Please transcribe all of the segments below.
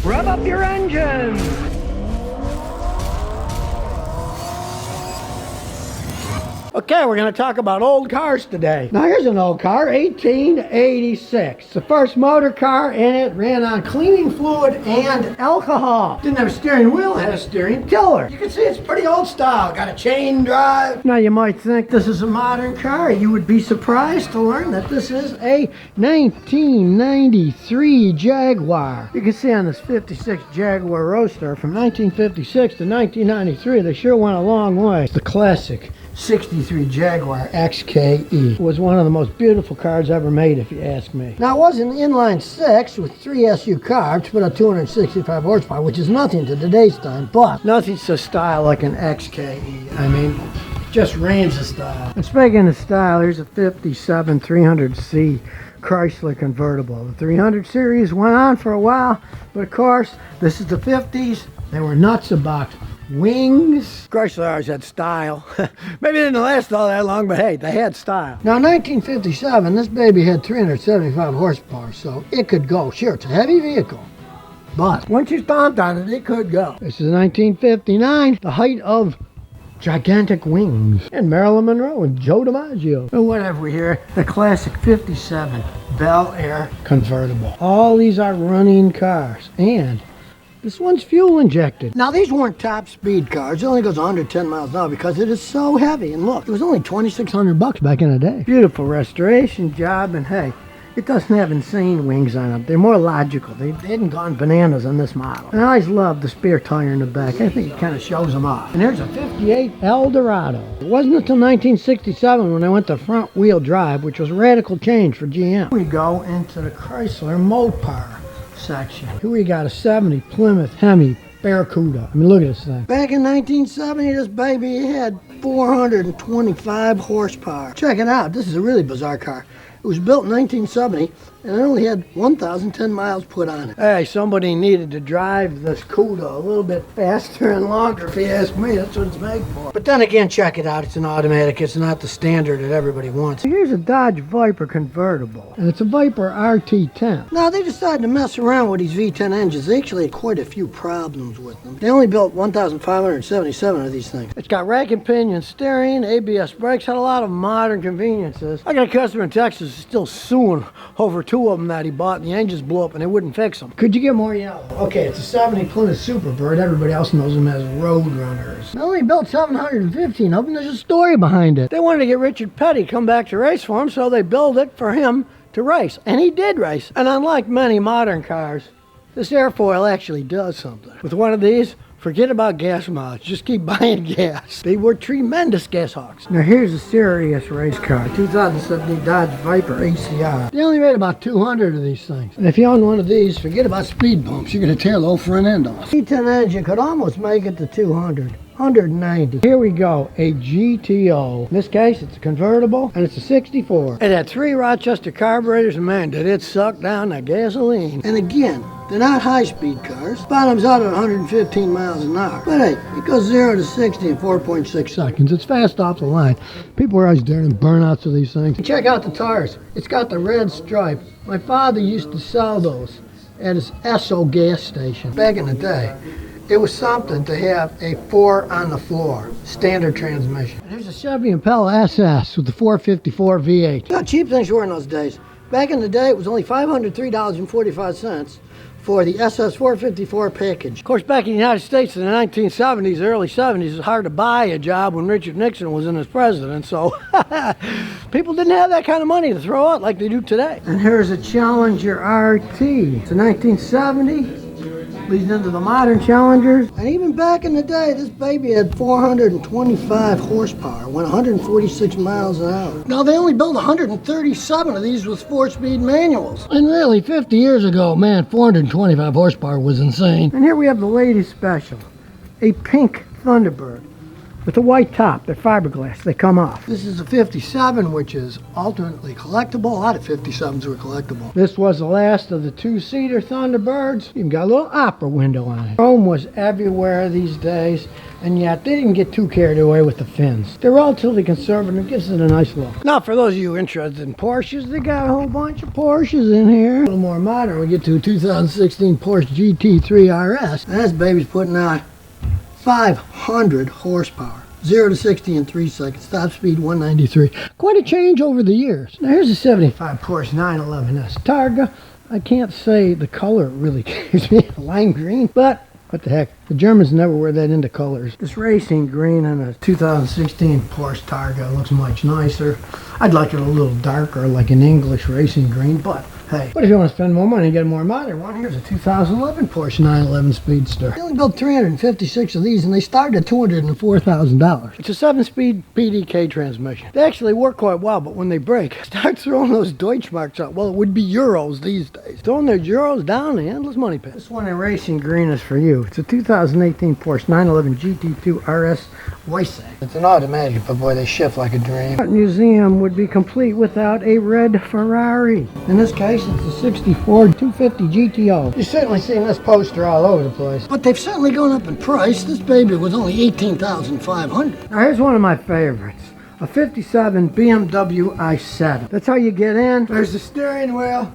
Rev up your engines! Okay, we're going to talk about old cars today. Now here's an old car, 1886. The first motor car in it ran on cleaning fluid and alcohol. Didn't have a steering wheel, had a steering tiller. You can see it's pretty old style. Got a chain drive. Now you might think this is a modern car. You would be surprised to learn that this is a 1993 Jaguar. You can see on this 56 Jaguar Roadster from 1956 to 1993, they sure went a long way. The classic 63 Jaguar XKE was one of the most beautiful cars ever made, if you ask me. Now, it was an inline six with 3 SU carbs, put out 265 horsepower, which is nothing to today's time, but nothing so style like an XKE. I mean, just reigns of style. And speaking of style, here's a 57 300C Chrysler convertible. The 300 series went on for a while, but of course, this is the 50s. They were nuts about wings. Chrysler always had style. Maybe it didn't last all that long, but hey, they had style. Now, in 1957, this baby had 375 horsepower, so it could go. Sure, it's a heavy vehicle, but once you stomped on it, it could go. This is 1959, the height of gigantic wings, and Marilyn Monroe and Joe DiMaggio. And what have we here? The classic 57 Bel Air convertible. All these are running cars, and this one's fuel injected. Now, these weren't top speed cars. It only goes 110 miles an hour because it is so heavy. And look, it was only $2,600 back in the day. Beautiful restoration job, and hey, it doesn't have insane wings on it. They're more logical. They hadn't gone bananas on this model. And I always love the spare tire in the back. I think it kind of shows them off. And here's a 58 Eldorado. It wasn't until 1967 when they went to front wheel drive, which was a radical change for GM. We go into the Chrysler Mopar section. Here we got a 70 Plymouth Hemi Barracuda. I mean, look at this thing. Back in 1970, this baby had 425 horsepower. Check it out. This is a really bizarre car. It was built in 1970, and it only had 1,010 miles put on it. Hey, somebody needed to drive this Cuda a little bit faster and longer, if you ask me. That's what it's made for. But then again, check it out. It's an automatic. It's not the standard that everybody wants. Here's a Dodge Viper convertible, and it's a Viper RT10. Now, they decided to mess around with these V10 engines. They actually had quite a few problems with them. They only built 1,577 of these things. It's got rack and pinion steering, ABS brakes, had a lot of modern conveniences. I got a customer in Texas who's still suing over 2 of them that he bought, and the engines blew up and they wouldn't fix them. Could you get more yellow? Okay, it's a 70 Plymouth Superbird. Everybody else knows them as Roadrunners. They only built 715 of them. There's a story behind it. They wanted to get Richard Petty come back to race for them, so they built it for him to race. And he did race. And unlike many modern cars, this airfoil actually does something. With one of these, forget about gas mileage. Just keep buying gas. They were tremendous gas hawks. Now here's a serious race car. 2017 Dodge Viper ACR. They only made about 200 of these things. And if you own one of these, forget about speed bumps. You're going to tear the whole front end off. V10 engine could almost make it to 200. 190. Here we go, a GTO. In this case, it's a convertible, and it's a 64. It had 3 Rochester carburetors, and man, did it suck down the gasoline. And again, they're not high-speed cars. Bottoms out at 115 miles an hour. But hey, it goes 0 to 60 in 4.6 seconds. It's fast off the line. People are always doing burnouts of these things. Check out the tires. It's got the red stripe. My father used to sell those at his Esso gas station back in the day. It was something to have a 4 on the floor, standard transmission. There's a Chevy Impala SS with the 454 V8. Look how cheap things were in those days. Back in the day, it was only $503.45 for the SS 454 package. Of course, back in the United States in the 1970s, early 70s, it was hard to buy a job when Richard Nixon was in as president, so people didn't have that kind of money to throw out like they do today. And here's a Challenger RT. It's a 1970. Leads into the modern Challengers. And even back in the day, this baby had 425 horsepower, went 146 miles an hour. Now, they only built 137 of these with 4-speed manuals. And really, 50 years ago, man, 425 horsepower was insane. And here we have the latest special, a pink Thunderbird. with a white top. They're fiberglass. They come off. This is a 57, which is alternately collectible. A lot of 57s were collectible. This was the last of the two-seater Thunderbirds. Even got a little opera window on it. Chrome was everywhere these days, and yet they didn't get too carried away with the fins. They're relatively conservative. Gives it a nice look. Now, for those of you interested in Porsches, they got a whole bunch of Porsches in here. A little more modern. We get to a 2016 Porsche GT3 RS. And this baby's putting out 500 horsepower. 0 to 60 in 3 seconds. Top speed 193. Quite a change over the years. Now here's a 75 Porsche 911S Targa. I can't say the color really gives me lime green, but what the heck? The Germans never were that into colors. This racing green on a 2016 Porsche Targa looks much nicer. I'd like it a little darker, like an English racing green, but hey. But if you want to spend more money and get a more modern one, here's a 2011 Porsche 911 Speedster. They only built 356 of these, and they started at $204,000. It's a 7-speed PDK transmission. They actually work quite well, but when they break, start throwing those Deutschmarks out. Well, it would be euros these days. Throwing their euros down the endless money pit. This one in racing green is for you. It's a 2018 Porsche 911 GT2 RS Weissach. It's an automatic, but boy, they shift like a dream. The museum would be complete without a red Ferrari. In this case, it's a 64 250 GTO. You've certainly seen this poster all over the place. But they've certainly gone up in price. This baby was only $18,500. Now here's one of my favorites. A 57 BMW i7. That's how you get in. There's the steering wheel.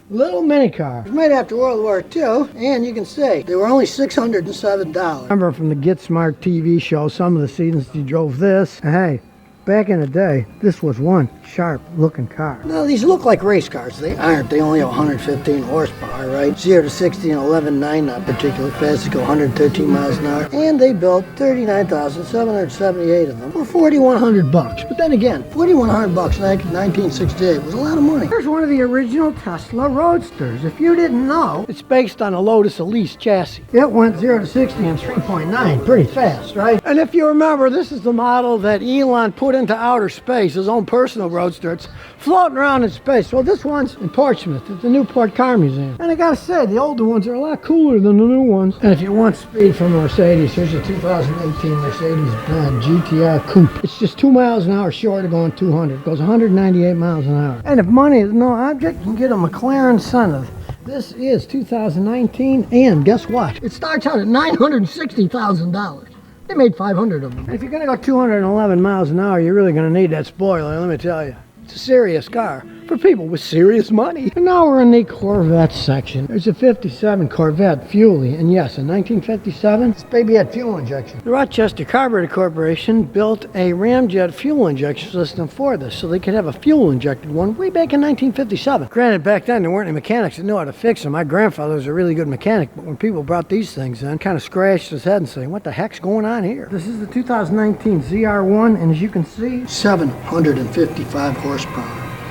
Little mini car. It was made after World War II, and you can see they were only $607. Remember from the Get Smart TV show, some of the seasons you drove this. And hey, back in the day, this was one sharp looking car. Now these look like race cars. They aren't. They only have 115 horsepower, right? 0 to 60 in 11.9, not particularly fast. They go 113 miles an hour. And they built 39,778 of them for $4,100. But then again, $4,100 in 1968 was a lot of money. Here's one of the original Tesla Roadsters. If you didn't know, it's based on a Lotus Elise chassis. It went 0 to 60 in 3.9, pretty fast, right? And if you remember, this is the model that Elon put into outer space, his own personal roadster. It's floating around in space. Well, this one's in Portsmouth at the Newport Car Museum. And I gotta say, the older ones are a lot cooler than the new ones. And if you want speed from a Mercedes, here's a 2018 Mercedes-Benz GTR Coupe. It's just 2 miles an hour short of going 200. It goes 198 miles an hour. And if money is no object, you can get a McLaren Senna. This is 2019, and guess what? It starts out at $960,000. They made 500 of them. And if you're going to go 211 miles an hour, you're really going to need that spoiler, let me tell you. It's a serious car for people with serious money. And now we're in the Corvette section. There's a 57 Corvette Fuelie, and yes, in 1957, this baby had fuel injection. The Rochester Carburetor Corporation built a ramjet fuel injection system for this, so they could have a fuel-injected one way back in 1957. Granted, back then there weren't any mechanics that knew how to fix them. My grandfather was a really good mechanic, but when people brought these things in, kind of scratched his head and saying, what the heck's going on here? This is the 2019 ZR1, and as you can see, 755 horsepower.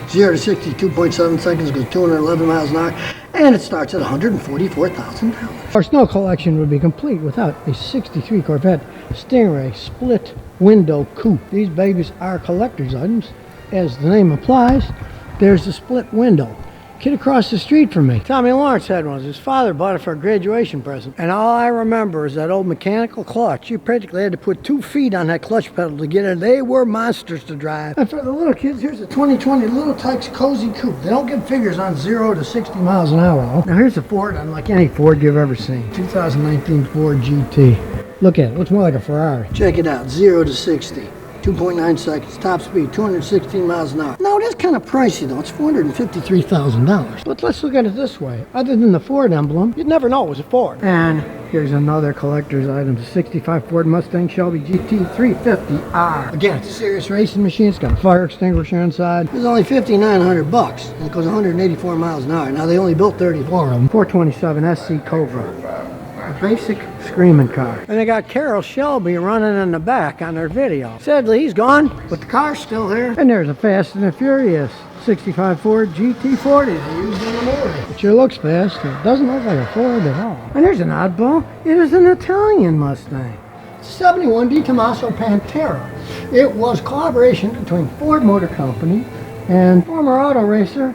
0 to 60, 2.7 seconds, goes 211 miles an hour, and it starts at $144,000. Of course, no collection would be complete without a 63 Corvette Stingray split window coupe. These babies are collector's items. As the name implies, there's a split window. Kid across the street from me, Tommy Lawrence, had one. His father bought it for a graduation present. And all I remember is that old mechanical clutch. You practically had to put 2 feet on that clutch pedal to get it. They were monsters to drive. And for the little kids, here's a 2020 Little Tikes Cozy Coupe. They don't give figures on 0 to 60 miles an hour, though. Now here's a Ford unlike any Ford you've ever seen. 2019 Ford GT. Look at it. Looks more like a Ferrari. Check it out. 0 to 60. 2.9 seconds, top speed, 216 miles an hour. Now, it is kind of pricey, though. It's $453,000. But let's look at it this way. Other than the Ford emblem, you'd never know it was a Ford. And here's another collector's item, the 65 Ford Mustang Shelby GT 350R. Again, it's a serious racing machine. It's got a fire extinguisher inside. It's only $5,900, and it goes 184 miles an hour. Now, they only built 34 of them. 427 SC Cobra. A basic screaming car. And they got Carroll Shelby running in the back on their video. Sadly, he's gone, but the car's still there. And there's a Fast and the Furious 65 Ford GT40 they used in the movie. It sure looks fast. It doesn't look like a Ford at all. And there's an oddball. It is an Italian Mustang. It's a 71 Di Tommaso Pantera. It was collaboration between Ford Motor Company and former auto racer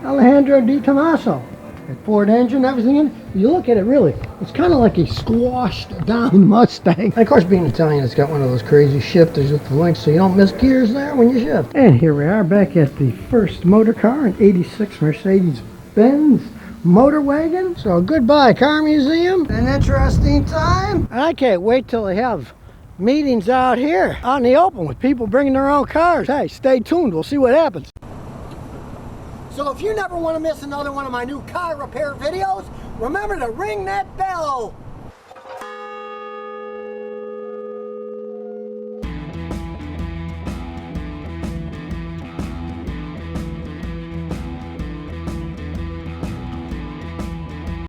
Alejandro Di Tommaso. That Ford engine, everything in it. You look at it, really, it's kind of like a squashed down Mustang. And of course, being Italian, it's got one of those crazy shifters with the links so you don't miss gears there when you shift. And here we are back at the first motor car, an 86 Mercedes-Benz motor wagon. So goodbye, Car Museum. An interesting time. And I can't wait till they have meetings out here out in the open with people bringing their own cars. Hey, stay tuned. We'll see what happens. So if you never want to miss another one of my new car repair videos, remember to ring that bell.